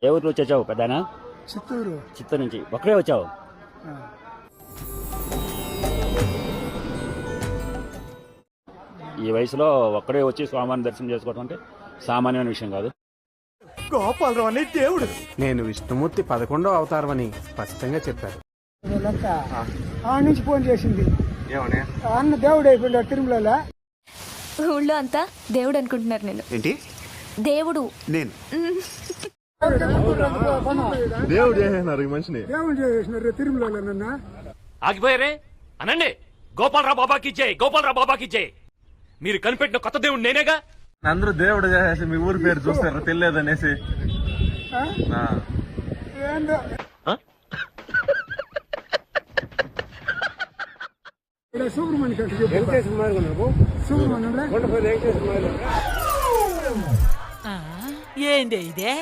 ఏ ఊరు నుంచి వచ్చావు పెద్దనా? చిత్తూరు. చిత్తూరు నుంచి ఒక్కడే వచ్చావు? ఈ వయసులో ఒక్కడే వచ్చి స్వామివారిని దర్శనం చేసుకోవడం అంటే సామాన్యమైన విషయం కాదు. గోపాలరావు అనే దేవుడు. నేను విష్ణుమూర్తి 11వ అవతారమని స్పష్టంగా చెప్పారు. ఆ నుంచి ఫోన్ చేసింది. ఏమనే? అన్న దేవుడు అయిపోయాడు తిరుమలలో. ఊళ్ళో అంతా దేవుడు అనుకుంటున్నారు. నేను ఏంటి దేవుడు నేను దేవుడు చేసినారు ఈ మనిషిని. దేవుడు చేసినారు తిరుమలలో నన్న. ఆగిపోయారే అనండి. గోపాలరావు బాబాకి జై, గోపాలరావు బాబాకి జై. మీరు కనిపెట్టిన కొత్త దేవుడు నేనేగా. అందరూ దేవుడు చేసేసి మీ ఊరి పేరు చూస్తారు తెలియదనేసి. ఏందో సుబ్రహ్మణ్య సుబ్రహ్మణ్యం ఏంది ఇదే